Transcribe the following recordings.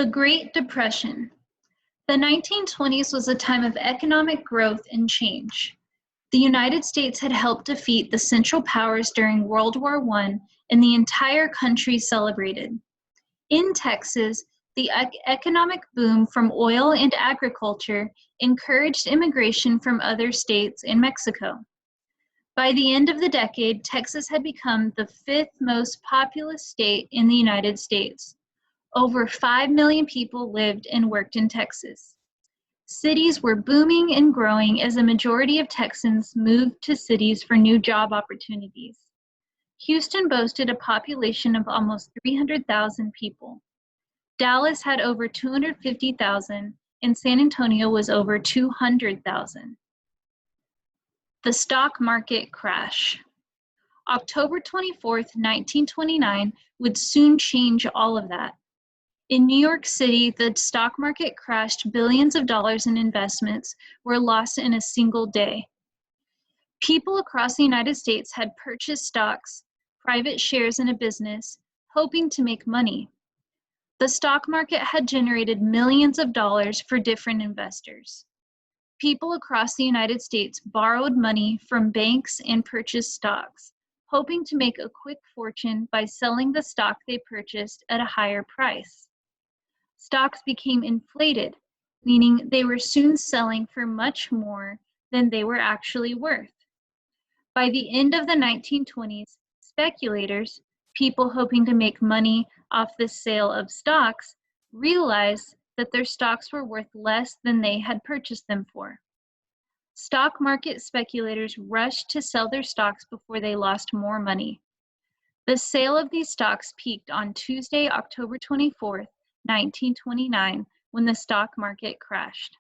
The Great Depression. The 1920s was a time of economic growth and change. The United States had helped defeat the Central Powers during World War I, and the entire country celebrated. In Texas, the economic boom from oil and agriculture encouraged immigration from other states and Mexico. By the end of the decade, Texas had become the fifth most populous state in the United States. Over 5 million people lived and worked in Texas. Cities were booming and growing as a majority of Texans moved to cities for new job opportunities. Houston boasted a population of almost 300,000 people. Dallas had over 250,000, and San Antonio was over 200,000. The stock market crash. October 24th, 1929 would soon change all of that. In New York City, the stock market crashed. Billions of dollars in investments were lost in a single day. People across the United States had purchased stocks, private shares in a business, hoping to make money. The stock market had generated millions of dollars for different investors. People across the United States borrowed money from banks and purchased stocks, hoping to make a quick fortune by selling the stock they purchased at a higher price. Stocks became inflated, meaning they were soon selling for much more than they were actually worth. By the end of the 1920s, speculators, people hoping to make money off the sale of stocks, realized that their stocks were worth less than they had purchased them for. Stock market speculators rushed to sell their stocks before they lost more money. The sale of these stocks peaked on Tuesday, October 24th, 1929, when the stock market crashed.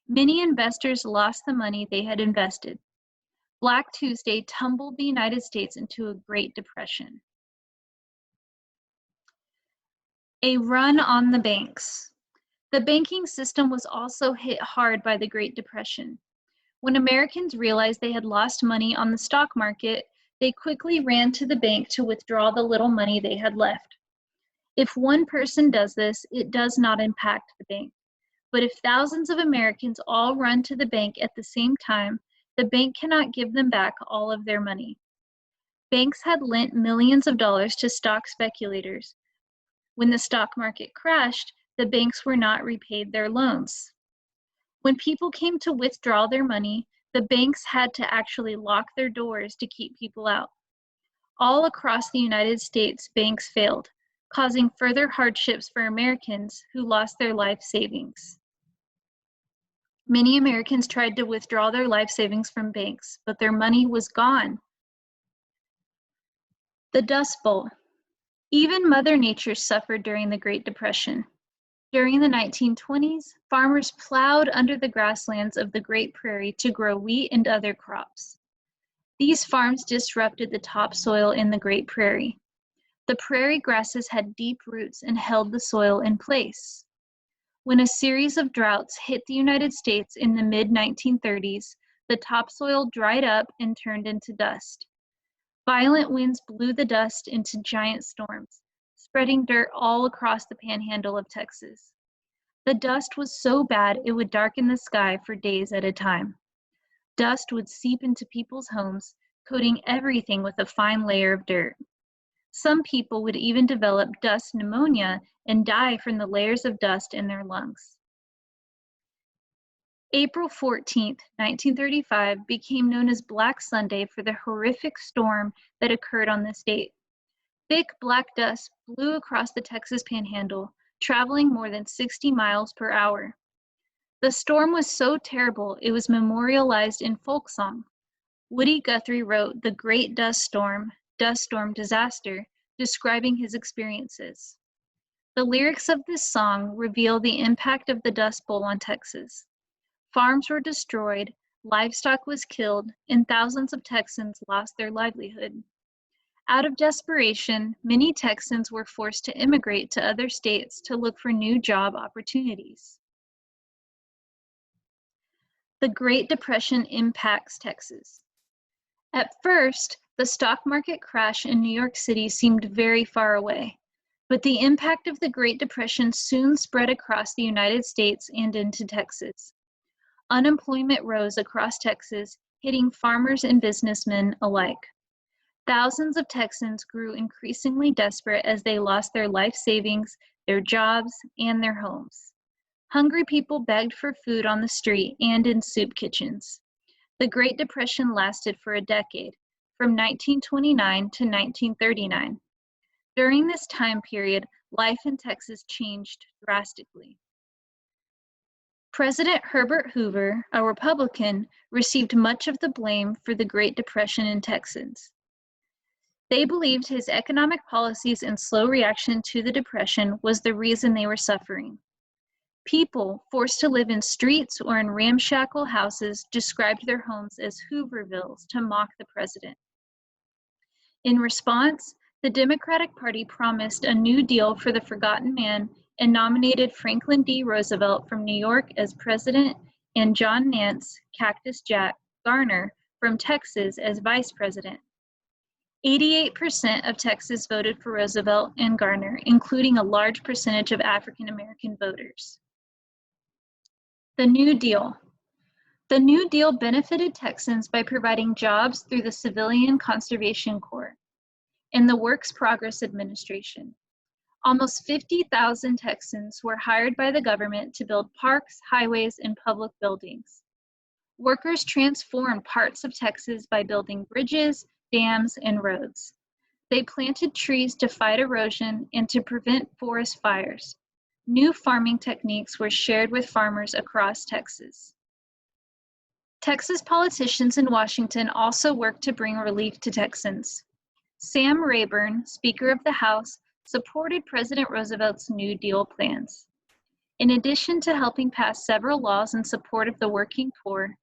Many investors lost the money they had invested. Black Tuesday tumbled the United States into a Great Depression. A run on the banks. The banking system was also hit hard by the Great Depression. When Americans realized they had lost money on the stock market, they quickly ran to the bank to withdraw the little money they had left. If one person does this, it does not impact the bank. But if thousands of Americans all run to the bank at the same time, the bank cannot give them back all of their money. Banks had lent millions of dollars to stock speculators. When the stock market crashed, the banks were not repaid their loans. When people came to withdraw their money, the banks had to actually lock their doors to keep people out. All across the United States, banks failed, causing further hardships for Americans who lost their life savings. Many Americans tried to withdraw their life savings from banks, but their money was gone. The Dust Bowl. Even Mother Nature suffered during the Great Depression. During the 1920s, farmers plowed under the grasslands of the Great Prairie to grow wheat and other crops. These farms disrupted the topsoil in the Great Prairie. The prairie grasses had deep roots and held the soil in place. When a series of droughts hit the United States in the mid-1930s, the topsoil dried up and turned into dust. Violent winds blew the dust into giant storms, spreading dirt all across the panhandle of Texas. The dust was so bad it would darken the sky for days at a time. Dust would seep into people's homes, coating everything with a fine layer of dirt. Some people would even develop dust pneumonia and die from the layers of dust in their lungs. April 14, 1935 became known as Black Sunday for the horrific storm that occurred on this date. Thick black dust blew across the Texas Panhandle, traveling more than 60 miles per hour. The storm was so terrible it was memorialized in folk song. Woody Guthrie wrote The Great Dust Storm Disaster, describing his experiences. The lyrics of this song reveal the impact of the Dust Bowl on Texas. Farms were destroyed, livestock was killed, and thousands of Texans lost their livelihood. Out of desperation, many Texans were forced to immigrate to other states to look for new job opportunities. The Great Depression impacts Texas. At first, the stock market crash in New York City seemed very far away, But the impact of the Great Depression soon spread across the United States and into Texas. Unemployment rose across Texas, hitting farmers and businessmen alike. Thousands of Texans grew increasingly desperate as they lost their life savings, their jobs, and their homes. Hungry people begged for food on the street and in soup kitchens. The Great Depression lasted for a decade, from 1929 to 1939. During this time period, life in Texas changed drastically. President Herbert Hoover, a Republican, received much of the blame for the Great Depression in Texas. They believed his economic policies and slow reaction to the Depression was the reason they were suffering. People forced to live in streets or in ramshackle houses described their homes as Hoovervilles to mock the president. In response, the Democratic Party promised a New Deal for the forgotten man and nominated Franklin D. Roosevelt from New York as president and John Nance, Cactus Jack, Garner from Texas as vice president. 88% of Texas voted for Roosevelt and Garner, including a large percentage of African American voters. The New Deal. The New Deal benefited Texans by providing jobs through the Civilian Conservation Corps and the Works Progress Administration. Almost 50,000 Texans were hired by the government to build parks, highways, and public buildings. Workers transformed parts of Texas by building bridges, dams, and roads. They planted trees to fight erosion and to prevent forest fires. New farming techniques were shared with farmers across Texas. Texas politicians in Washington also worked to bring relief to Texans. Sam Rayburn, Speaker of the House, supported President Roosevelt's New Deal plans. In addition to helping pass several laws in support of the working poor,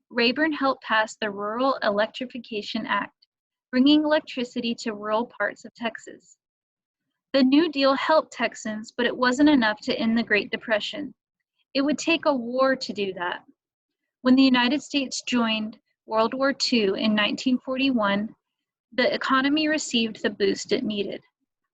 Rayburn helped pass the Rural Electrification Act, bringing electricity to rural parts of Texas. The New Deal helped Texans, but it wasn't enough to end the Great Depression. It would take a war to do that. When the United States joined World War II in 1941, the economy received the boost it needed.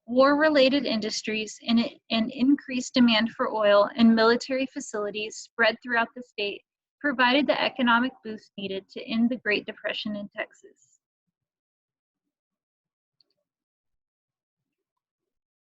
War-related industries and increased demand for oil and military facilities spread throughout the state provided the economic boost needed to end the Great Depression in Texas.